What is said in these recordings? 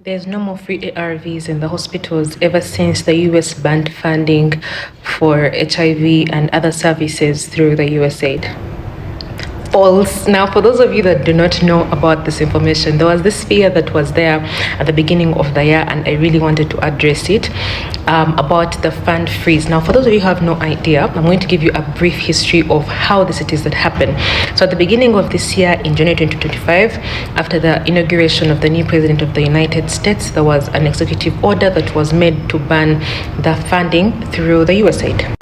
There's no more free ARVs in the hospitals ever since the US banned funding for HIV and other services through the USAID. False. Now, for those of you that do not know about this information, there was this fear that was there at the beginning of the year, and I really wanted to address it about the fund freeze. Now, for those of you who have no idea, I'm going to give you a brief history of how this it is that happened. So, at the beginning of this year, in January 2025, after the inauguration of the new president of the United States, there was an executive order that was made to ban the funding through the USAID.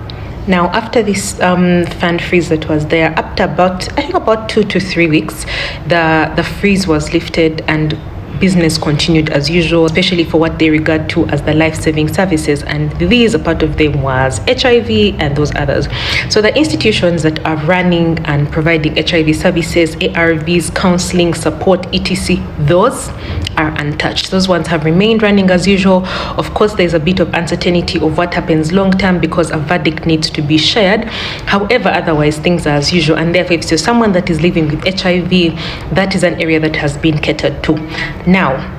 Now, after this fund freeze that was there, after about 2 to 3 weeks, the freeze was lifted and business continued as usual, especially for what they regard to as the life-saving services, and these, a part of them was HIV and those others. So the institutions that are running and providing HIV services, ARVs, counseling, support, etc., those are untouched. Those ones have remained running as usual. Of course, there's a bit of uncertainty of what happens long term because a verdict needs to be shared. However, otherwise things are as usual, and therefore if you're someone that is living with HIV, that is an area that has been catered to. Now,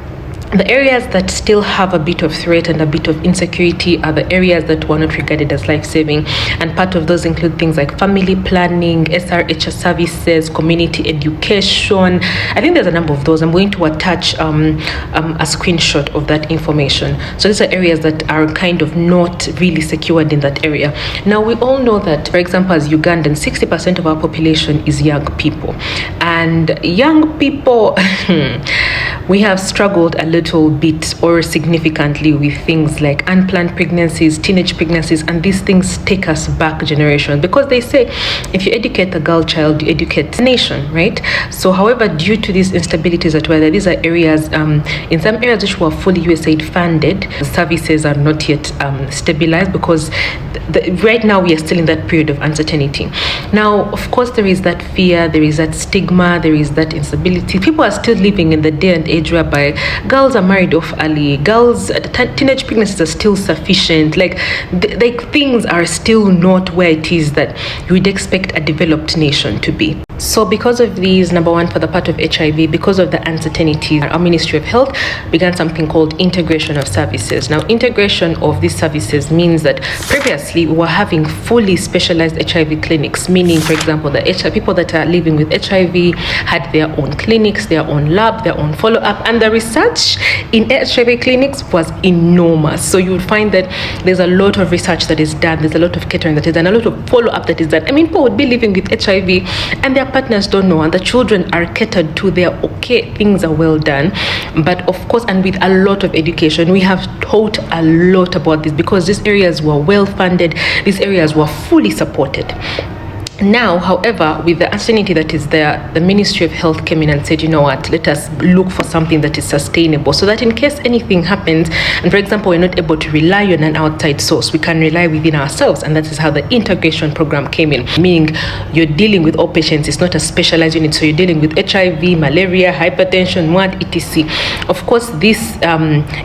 the areas that still have a bit of threat and a bit of insecurity are the areas that were not regarded as life-saving, and part of those include things like family planning, SRH services, community education. I think there's a number of those. I'm going to attach a screenshot of that information. So these are areas that are kind of not really secured in that area. Now, we all know that, for example, as Ugandans, 60% of our population is young people, and young people we have struggled a little bit or significantly with things like unplanned pregnancies, teenage pregnancies, and these things take us back generations, because they say if you educate a girl child, you educate the nation, right? So however, due to these instabilities that were there, these are areas, in some areas which were fully USAID funded, the services are not yet stabilized, because right now we are still in that period of uncertainty. Now, of course, there is that fear, there is that stigma, there is that instability. People are still living in the day and age whereby girls are married off early, girls, teenage pregnancies are still sufficient, like things are still not where it is that you would expect a developed nation to be. So because of these, number one, for the part of HIV, because of the uncertainty, our Ministry of Health began something called integration of services. Now, integration of these services means that previously we were having fully specialized HIV clinics, meaning, for example, the people that are living with HIV had their own clinics, their own lab, their own follow-up, and the research in HIV clinics was enormous. So you would find that there's a lot of research that is done, there's a lot of catering that is done, a lot of follow-up that is done. I mean, people would be living with HIV and their partners don't know, and the children are catered to. They're okay, things are well done, but of course, and with a lot of education, we have taught a lot about this, because these areas were well funded, these areas were fully supported. Now, however, with the uncertainty that is there, the Ministry of Health came in and said, you know what, let us look for something that is sustainable, so that in case anything happens, and for example, we're not able to rely on an outside source, we can rely within ourselves. And that is how the integration program came in, meaning you're dealing with all patients. It's not a specialized unit, so you're dealing with HIV, malaria, hypertension, etc. Of course, this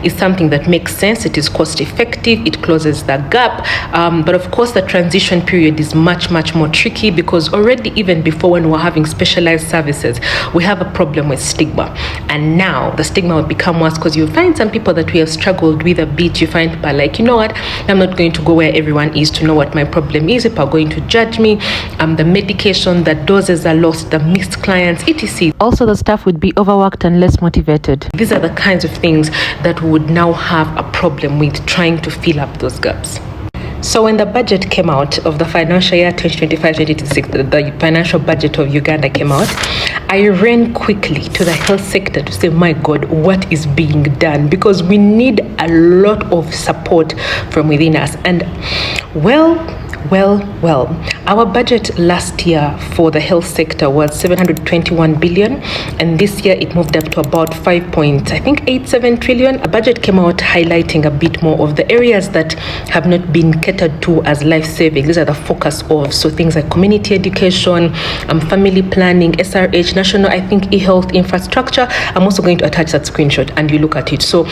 is something that makes sense. It is cost effective, it closes the gap, but of course the transition period is much more tricky, because already, even before, when we're having specialized services, we have a problem with stigma, and now the stigma will become worse, because you find some people that we have struggled with a bit. You find people like, you know what, I'm not going to go where everyone is to know what my problem is. People are going to judge me. The medication, the doses are lost, the missed clients, etc. Also, the staff would be overworked and less motivated. These are the kinds of things that we would now have a problem with trying to fill up those gaps. So when the budget came out of the financial year 2025-2026, the financial budget of Uganda came out, I ran quickly to the health sector to say, my God, what is being done? Because we need a lot of support from within us. And well, our budget last year for the health sector was 721 billion, and this year it moved up to about 5.87 trillion. A budget came out highlighting a bit more of the areas that have not been catered to as life-saving. These are the focus of, so things like community education, family planning, SRH, national, I think, e-health infrastructure. I'm also going to attach that screenshot and you look at it. So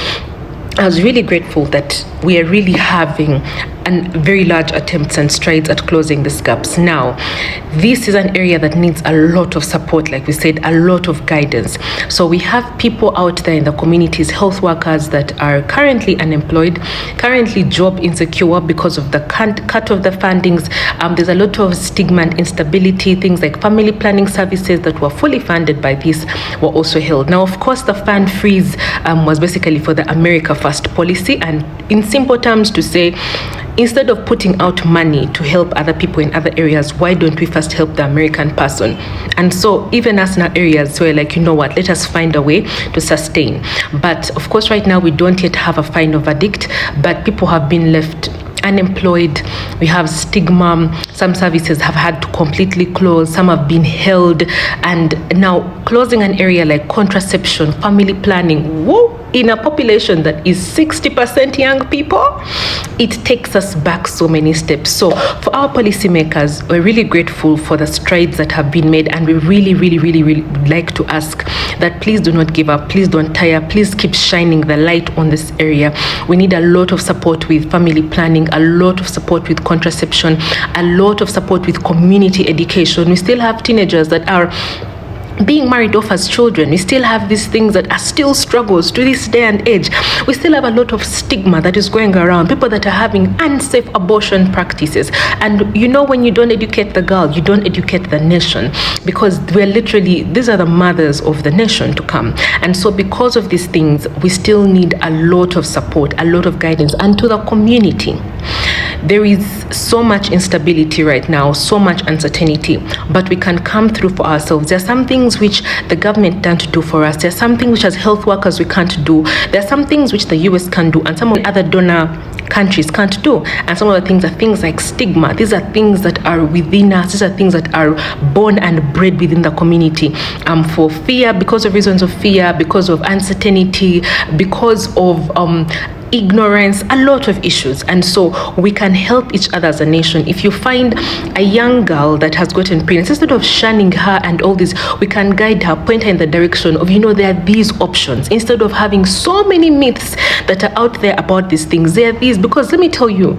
I was really grateful that we are really having and very large attempts and strides at closing these gaps. Now, this is an area that needs a lot of support, like we said, a lot of guidance. So we have people out there in the communities, health workers that are currently unemployed, currently job insecure because of the cut of the fundings. There's a lot of stigma and instability. Things like family planning services that were fully funded by this were also held. Now, of course, the fund freeze was basically for the America First policy, and in simple terms to say, instead of putting out money to help other people in other areas, why don't we first help the American person? And so even us in our areas, we're like, you know what, let us find a way to sustain. But of course, right now, we don't yet have a final verdict, but people have been left unemployed. We have stigma. Some services have had to completely close. Some have been held. And now closing an area like contraception, family planning, whoa, in a population that is 60% young people, it takes us back so many steps. So for our policymakers, we're really grateful for the strides that have been made, and we really would like to ask that please do not give up, please don't tire, please keep shining the light on this area. We need a lot of support with family planning, a lot of support with contraception, a lot of support with community education. We still have teenagers that are being married off as children. We still have these things that are still struggles to this day and age. We still have a lot of stigma that is going around, people that are having unsafe abortion practices. And you know, when you don't educate the girl, you don't educate the nation, because we're literally, these are the mothers of the nation to come. And so because of these things, we still need a lot of support, a lot of guidance. And to the community, there is so much instability right now, so much uncertainty, but we can come through for ourselves. There are some things which the government can't do for us. There are some things which as health workers we can't do. There are some things which the US can do and some of the other donor countries can't do. And some of the things are things like stigma. These are things that are within us. These are things that are born and bred within the community for fear, because of reasons of fear, because of uncertainty, because of ignorance, a lot of issues. And so we can help each other as a nation. If you find a young girl that has gotten pregnant, instead of shunning her and all this, we can guide her, point her in the direction of, you know, there are these options. Instead of having so many myths that are out there about these things, there are these, because let me tell you,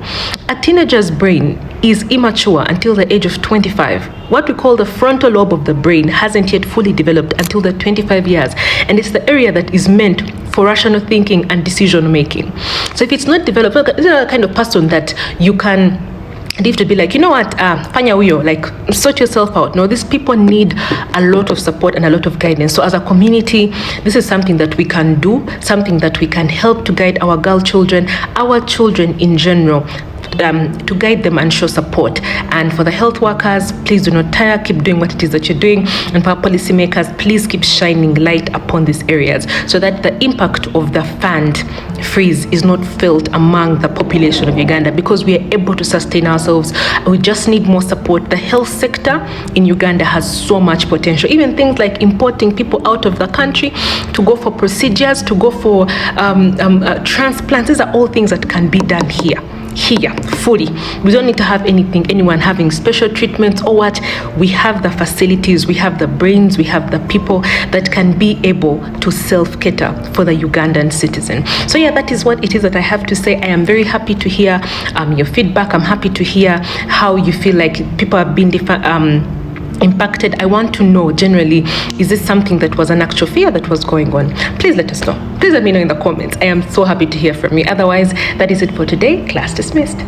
a teenager's brain is immature until the age of 25. What we call the frontal lobe of the brain hasn't yet fully developed until the 25 years. And it's the area that is meant for rational thinking and decision making. So if it's not developed, it's not the kind of person that you can live to be like, you know what, fanya huyo, like sort yourself out. No, these people need a lot of support and a lot of guidance. So as a community, this is something that we can do, something that we can help to guide our girl children, our children in general, to guide them and show support. And for the health workers, please do not tire, keep doing what it is that you're doing. And for our policymakers, please keep shining light upon these areas so that the impact of the fund freeze is not felt among the population of Uganda, because we are able to sustain ourselves. We just need more support. The health sector in Uganda has so much potential. Even things like importing people out of the country to go for procedures, to go for transplants, these are all things that can be done here fully. We don't need to have anyone having special treatments or what. We have the facilities, we have the brains, we have the people that can be able to self-cater for the Ugandan citizen. So yeah, that is what it is that I have to say. I am very happy to hear your feedback. I'm happy to hear how you feel like people have been impacted. I want to know generally, is this something that was an actual fear that was going on? Please let us know. Please let me know in the comments. I am so happy to hear from you. Otherwise, that is it for today. Class dismissed.